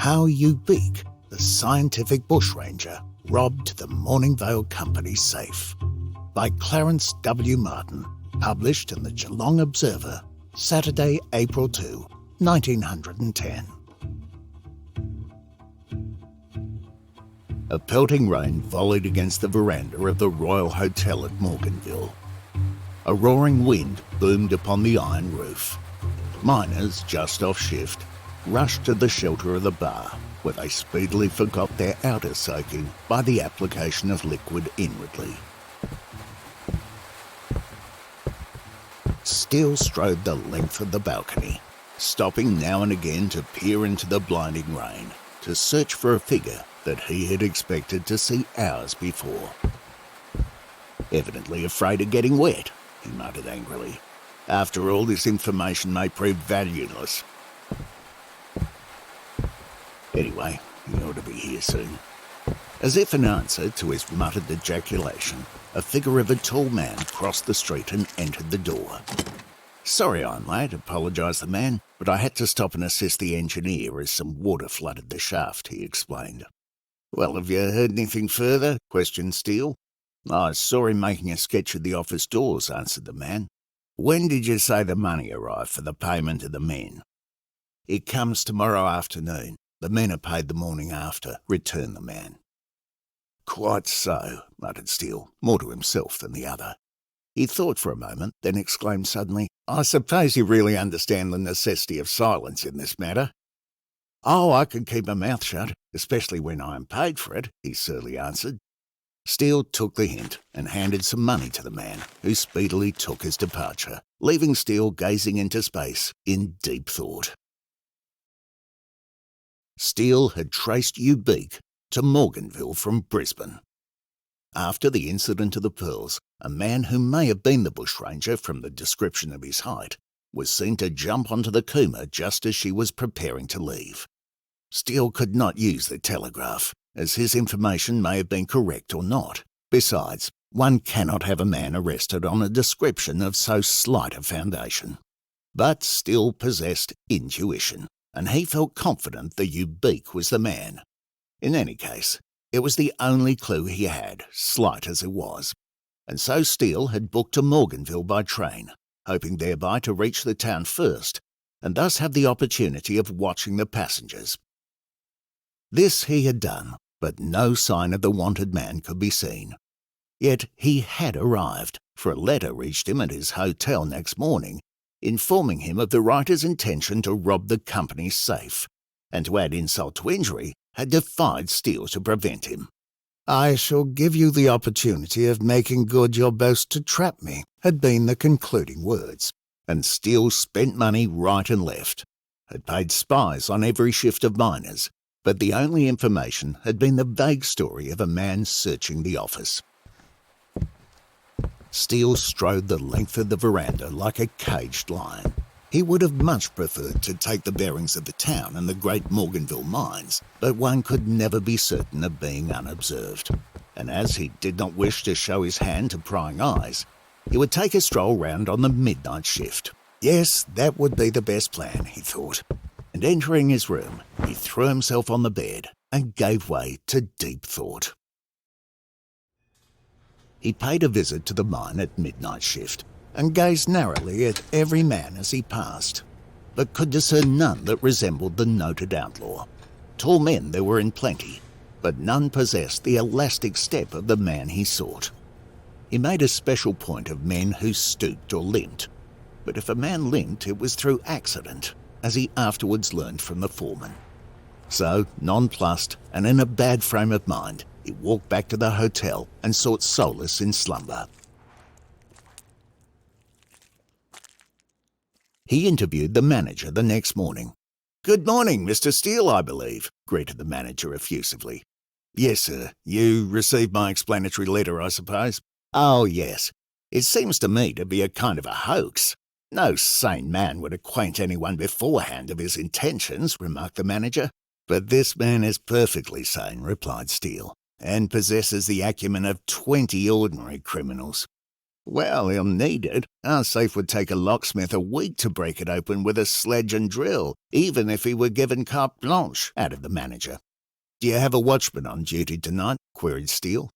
How Ubeek, the scientific bushranger, robbed the Morningvale Company's safe. By Clarence W. Martin, published in the Geelong Observer, Saturday, April 2, 1910. A pelting rain volleyed against the veranda of the Royal Hotel at Morganville. A roaring wind boomed upon the iron roof. Miners, just off shift, rushed to the shelter of the bar, where they speedily forgot their outer soaking by the application of liquid inwardly. Steele strode the length of the balcony, stopping now and again to peer into the blinding rain, to search for a figure that he had expected to see hours before. Evidently afraid of getting wet, he muttered angrily. After all, this information may prove valueless. Anyway, he ought to be here soon. As if in answer to his muttered ejaculation, a figure of a tall man crossed the street and entered the door. "Sorry I'm late," apologised the man, "but I had to stop and assist the engineer as some water flooded the shaft," he explained. "Well, have you heard anything further?" questioned Steele. "I saw him making a sketch of the office doors," answered the man. "When did you say the money arrived for the payment of the men?" "It comes tomorrow afternoon. The men are paid the morning after," returned the man. "Quite so," muttered Steele, more to himself than the other. He thought for a moment, then exclaimed suddenly, "I suppose you really understand the necessity of silence in this matter?" "Oh, I can keep my mouth shut, especially when I am paid for it," he surlily answered. Steele took the hint and handed some money to the man, who speedily took his departure, leaving Steele gazing into space in deep thought. Steele had traced Ubeek to Morganville from Brisbane. After the incident of the pearls, a man who may have been the bushranger from the description of his height was seen to jump onto the Kuma just as she was preparing to leave. Steele could not use the telegraph, as his information may have been correct or not. Besides, one cannot have a man arrested on a description of so slight a foundation. But Steele possessed intuition, and he felt confident that Ubeek was the man. In any case, it was the only clue he had, slight as it was, and so Steele had booked to Morganville by train, hoping thereby to reach the town first, and thus have the opportunity of watching the passengers. This he had done, but no sign of the wanted man could be seen. Yet he had arrived, for a letter reached him at his hotel next morning, informing him of the writer's intention to rob the company's safe, and to add insult to injury, had defied Steele to prevent him. "I shall give you the opportunity of making good your boast to trap me," had been the concluding words, and Steele spent money right and left, had paid spies on every shift of miners, but the only information had been the vague story of a man searching the office. Steele strode the length of the veranda like a caged lion. He would have much preferred to take the bearings of the town and the great Morganville mines, but one could never be certain of being unobserved. And as he did not wish to show his hand to prying eyes, he would take a stroll round on the midnight shift. Yes, that would be the best plan, he thought. And entering his room, he threw himself on the bed and gave way to deep thought. He paid a visit to the mine at midnight shift, and gazed narrowly at every man as he passed, but could discern none that resembled the noted outlaw. Tall men there were in plenty, but none possessed the elastic step of the man he sought. He made a special point of men who stooped or limped, but if a man limped it was through accident, as he afterwards learned from the foreman. So, nonplussed and in a bad frame of mind, he walked back to the hotel and sought solace in slumber. He interviewed the manager the next morning. "Good morning, Mr. Steele, I believe," greeted the manager effusively. "Yes, sir. You received my explanatory letter, I suppose?" "Oh, yes. It seems to me to be a kind of a hoax. No sane man would acquaint anyone beforehand of his intentions," remarked the manager. "But this man is perfectly sane," replied Steele, "and possesses the acumen of 20 ordinary criminals. Well, he'll need it. Our safe would take a locksmith a week to break it open with a sledge and drill, even if he were given carte blanche, added the manager. Do you have a watchman on duty tonight? Queried Steele.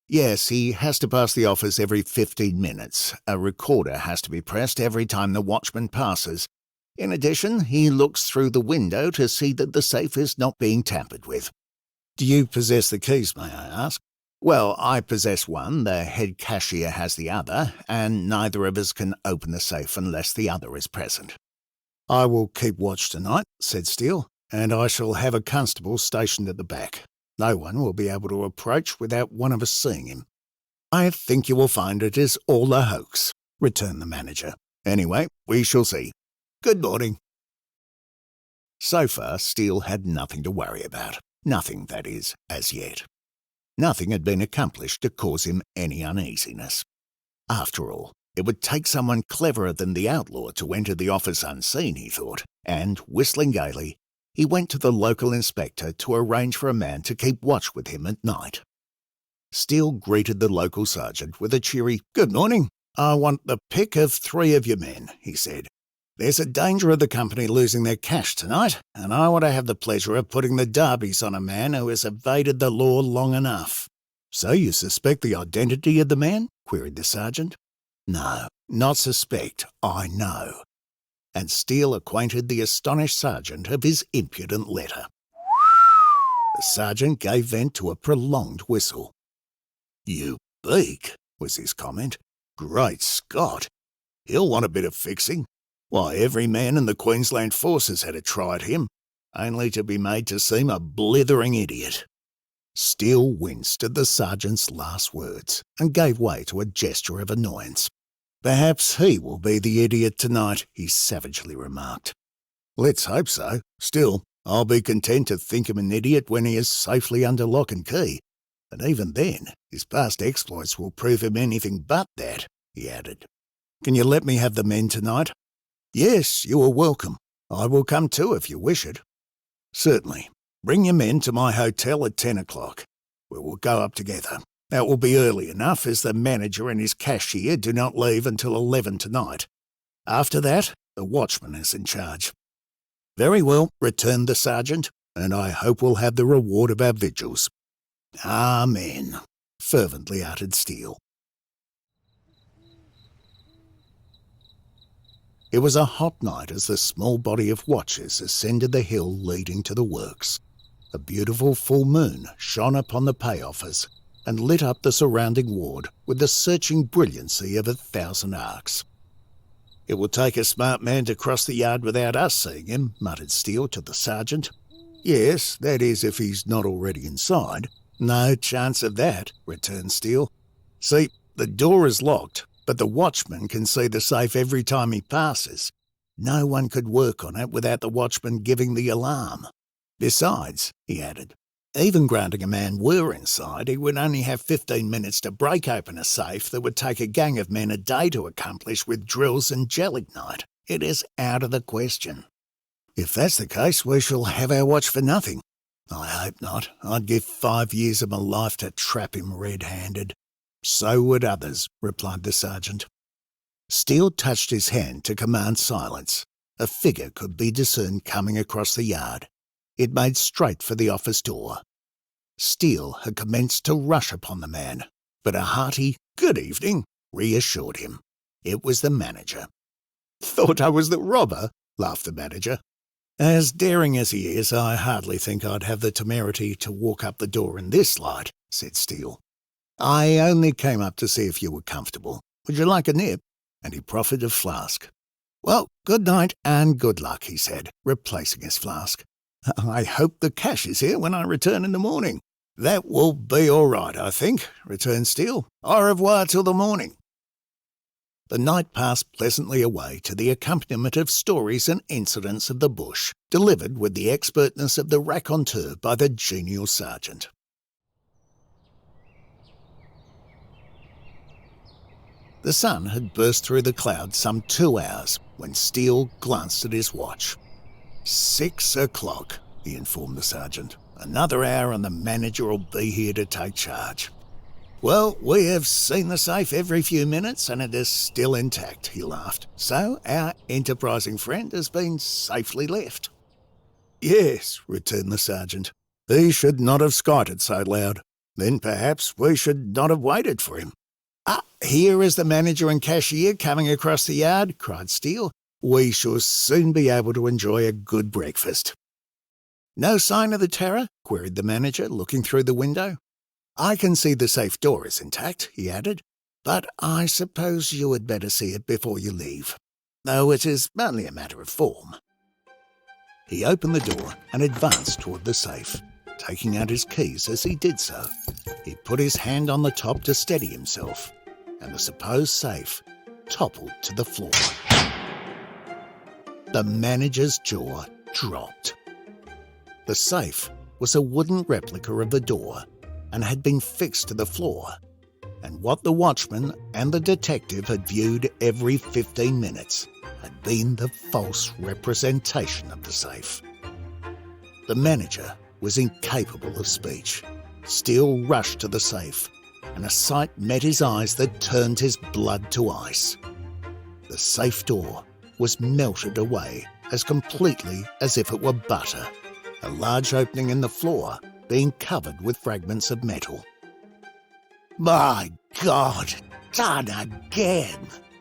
Yes, he has to pass the office every 15 minutes. A recorder has to be pressed every time the watchman passes. In addition, he looks through the window to see that the safe is not being tampered with. Do you possess the keys, may I ask? Well, I possess one, the head cashier has the other, and neither of us can open the safe unless the other is present. I will keep watch tonight, said Steele, and I shall have a constable stationed at the back. No one will be able to approach without one of us seeing him. I think you will find it is all a hoax, returned the manager. Anyway, we shall see. Good morning. So far, Steele had nothing to worry about. Nothing, that is, as yet. Nothing had been accomplished to cause him any uneasiness. After all, it would take someone cleverer than the outlaw to enter the office unseen, he thought, and, whistling gaily, he went to the local inspector to arrange for a man to keep watch with him at night. Steele greeted the local sergeant with a cheery, "Good morning. I want the pick of 3 of your men," he said. "There's a danger of the company losing their cash tonight, and I want to have the pleasure of putting the derbies on a man who has evaded the law long enough." "So you suspect the identity of the man?" queried the sergeant. "No, not suspect, I know." And Steele acquainted the astonished sergeant of his impudent letter. The sergeant gave vent to a prolonged whistle. "You beak," was his comment. "Great Scott! He'll want a bit of fixing. Why, every man in the Queensland forces had a try at him, only to be made to seem a blithering idiot." Steele winced at the sergeant's last words and gave way to a gesture of annoyance. "Perhaps he will be the idiot tonight," he savagely remarked. "Let's hope so. Still, I'll be content to think him an idiot when he is safely under lock and key. And even then, his past exploits will prove him anything but that," he added. "Can you let me have the men tonight?" "Yes, you are welcome. I will come too if you wish it." "Certainly. Bring your men to my hotel at 10 o'clock. We will go up together. That will be early enough, as the manager and his cashier do not leave until 11 tonight. After that, the watchman is in charge." "Very well," returned the sergeant, "and I hope we'll have the reward of our vigils." "Amen," fervently uttered Steele. It was a hot night as the small body of watchers ascended the hill leading to the works. A beautiful full moon shone upon the pay office and lit up the surrounding ward with the searching brilliancy of 1,000 arcs. "It will take a smart man to cross the yard without us seeing him," muttered Steele to the sergeant. "Yes, that is if he's not already inside." "No chance of that," returned Steele. "See, the door is locked, but the watchman can see the safe every time he passes. No one could work on it without the watchman giving the alarm. Besides," he added, "even granting a man were inside, he would only have 15 minutes to break open a safe that would take a gang of men a day to accomplish with drills and gelignite. It is out of the question." "If that's the case, we shall have our watch for nothing." "I hope not. I'd give 5 years of my life to trap him red-handed." "So would others," replied the sergeant. Steele touched his hand to command silence. A figure could be discerned coming across the yard. It made straight for the office door. Steele had commenced to rush upon the man, but a hearty "Good evening" reassured him. It was the manager. "Thought I was the robber?" laughed the manager. "As daring as he is, I hardly think I'd have the temerity to walk up the door in this light," said Steele. "I only came up to see if you were comfortable. Would you like a nip?" And he proffered a flask. "Well, good night and good luck," he said, replacing his flask. "I hope the cash is here when I return in the morning." "That will be all right, I think," returned Steele. "Au revoir till the morning." The night passed pleasantly away to the accompaniment of stories and incidents of the bush, delivered with the expertness of the raconteur by the genial sergeant. The sun had burst through the clouds some 2 hours when Steele glanced at his watch. 6 o'clock, he informed the sergeant. "Another hour and the manager will be here to take charge." Well, we have seen the safe every few minutes and it is still intact, he laughed. So our enterprising friend has been safely left. Yes, returned the sergeant. He should not have skited so loud. Then perhaps we should not have waited for him. Ah, here is the manager and cashier coming across the yard, cried Steele. We shall soon be able to enjoy a good breakfast. No sign of the terror? Queried the manager, looking through the window. I can see the safe door is intact, he added, but I suppose you had better see it before you leave, though it is only a matter of form. He opened the door and advanced toward the safe, taking out his keys as he did so. He put his hand on the top to steady himself, and the supposed safe toppled to the floor. The manager's jaw dropped. The safe was a wooden replica of the door and had been fixed to the floor, and what the watchman and the detective had viewed every 15 minutes had been the false representation of the safe. The manager was incapable of speech. Steele rushed to the safe, and a sight met his eyes that turned his blood to ice. The safe door was melted away as completely as if it were butter, a large opening in the floor being covered with fragments of metal. My God, done again,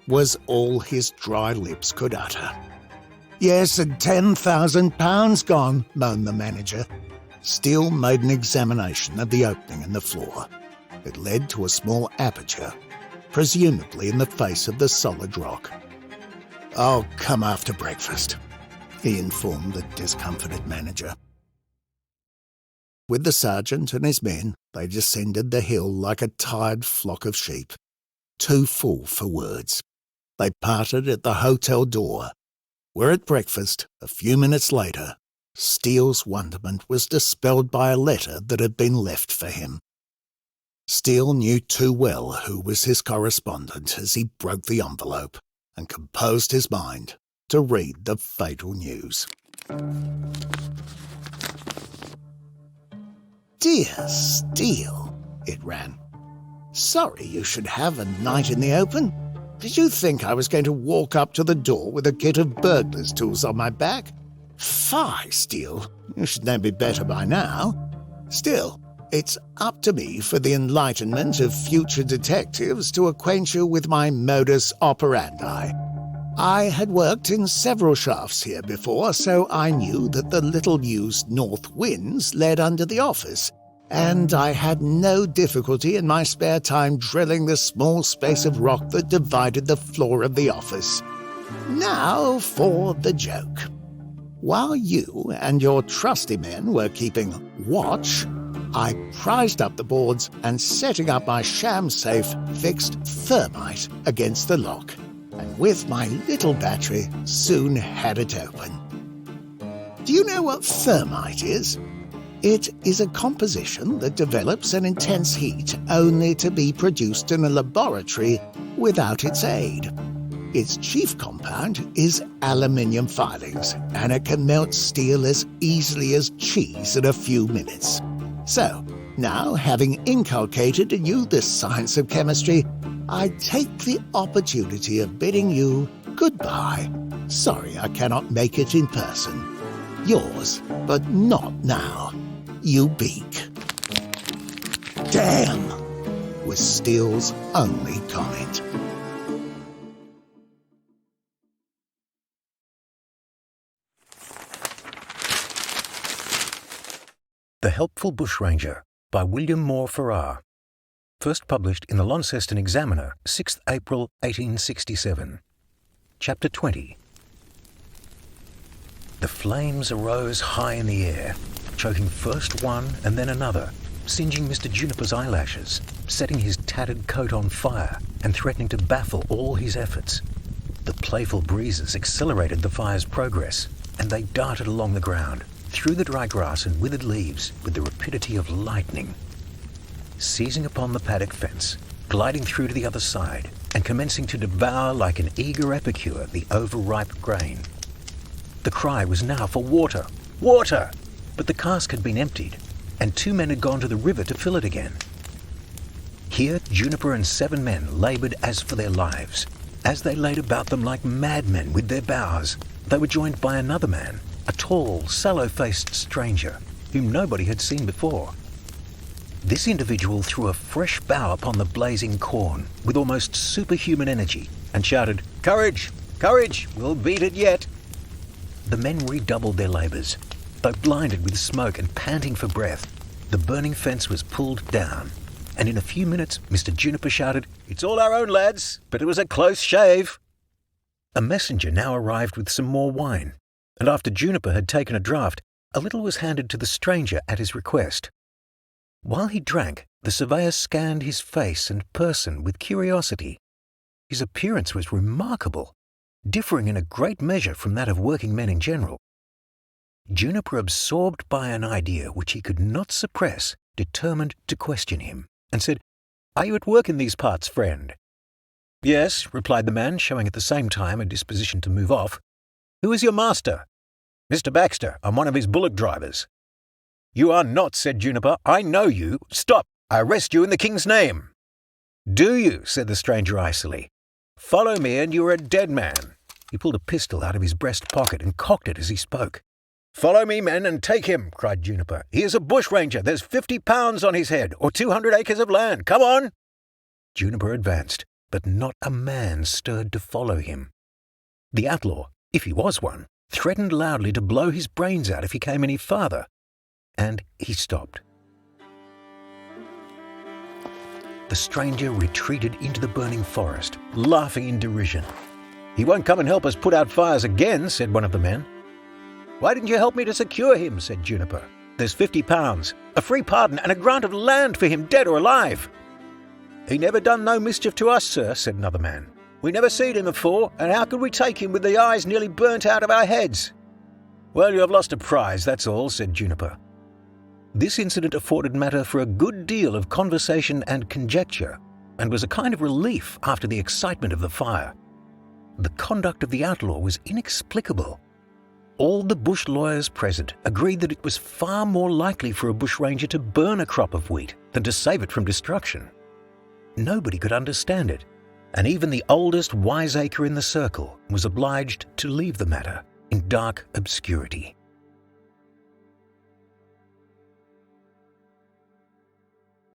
was all his dry lips could utter. Yes, and £10,000 gone, moaned the manager. Steele made an examination of the opening in the floor. It led to a small aperture, presumably in the face of the solid rock. I'll come after breakfast, he informed the discomfited manager. With the sergeant and his men, they descended the hill like a tired flock of sheep, too full for words. They parted at the hotel door, where at breakfast, a few minutes later, Steele's wonderment was dispelled by a letter that had been left for him. Steele knew too well who was his correspondent as he broke the envelope and composed his mind to read the fatal news. Dear Steele, it ran. Sorry you should have a night in the open. Did you think I was going to walk up to the door with a kit of burglar's tools on my back? Fie, Steele, you should know me better by now. Still, it's up to me for the enlightenment of future detectives to acquaint you with my modus operandi. I had worked in several shafts here before, so I knew that the little-used north winds led under the office, and I had no difficulty in my spare time drilling the small space of rock that divided the floor of the office. Now for the joke. While you and your trusty men were keeping watch, I prized up the boards and, setting up my sham safe, fixed thermite against the lock, and with my little battery soon had it open. Do you know what thermite is? It is a composition that develops an intense heat only to be produced in a laboratory without its aid. Its chief compound is aluminium filings, and it can melt steel as easily as cheese in a few minutes. So, now having inculcated in you the science of chemistry, I take the opportunity of bidding you goodbye. Sorry I cannot make it in person. Yours, but not now. You beak. Damn, was Steele's only comment. The Helpful Bushranger by William Moore Farrar. First published in the Launceston Examiner, 6th April 1867. Chapter 20. The flames arose high in the air, choking first one and then another, singeing Mr. Juniper's eyelashes, setting his tattered coat on fire, and threatening to baffle all his efforts. The playful breezes accelerated the fire's progress, and they darted along the ground, through the dry grass and withered leaves, with the rapidity of lightning. Seizing upon the paddock fence, gliding through to the other side, and commencing to devour like an eager epicure the overripe grain. The cry was now for water, water! But the cask had been emptied, and 2 men had gone to the river to fill it again. Here, Juniper and 7 men laboured as for their lives. As they laid about them like madmen with their boughs, they were joined by another man, a tall, sallow-faced stranger, whom nobody had seen before. This individual threw a fresh bough upon the blazing corn with almost superhuman energy and shouted, "Courage! Courage! We'll beat it yet!" The men redoubled their labours. Though blinded with smoke and panting for breath, the burning fence was pulled down, and in a few minutes Mr. Juniper shouted, "It's all our own, lads, but it was a close shave." A messenger now arrived with some more wine, and after Juniper had taken a draught, a little was handed to the stranger at his request. While he drank, the surveyor scanned his face and person with curiosity. His appearance was remarkable, differing in a great measure from that of working men in general. Juniper, absorbed by an idea which he could not suppress, determined to question him, and said, "Are you at work in these parts, friend?" "Yes," replied the man, showing at the same time a disposition to move off. "Who is your master?" "Mr. Baxter. I'm one of his bullock drivers." "You are not," said Juniper. "I know you. Stop! I arrest you in the king's name." "Do you?" said the stranger icily. "Follow me and you are a dead man." He pulled a pistol out of his breast pocket and cocked it as he spoke. "Follow me, men, and take him," cried Juniper. "He is a bushranger. There's 50 pounds on his head, or 200 acres of land. Come on!" Juniper advanced, but not a man stirred to follow him. The outlaw, if he was one, threatened loudly to blow his brains out if he came any farther, and he stopped. The stranger retreated into the burning forest, laughing in derision. "He won't come and help us put out fires again," said one of the men. "Why didn't you help me to secure him?" said Juniper. "There's 50 pounds, a free pardon, and a grant of land for him, dead or alive." "He never done no mischief to us, sir," said another man. "We never seed him afore, and how could we take him with the eyes nearly burnt out of our heads?" "Well, you have lost a prize, that's all," said Juniper. This incident afforded matter for a good deal of conversation and conjecture, and was a kind of relief after the excitement of the fire. The conduct of the outlaw was inexplicable. All the bush lawyers present agreed that it was far more likely for a bushranger to burn a crop of wheat than to save it from destruction. Nobody could understand it, and even the oldest wiseacre in the circle was obliged to leave the matter in dark obscurity.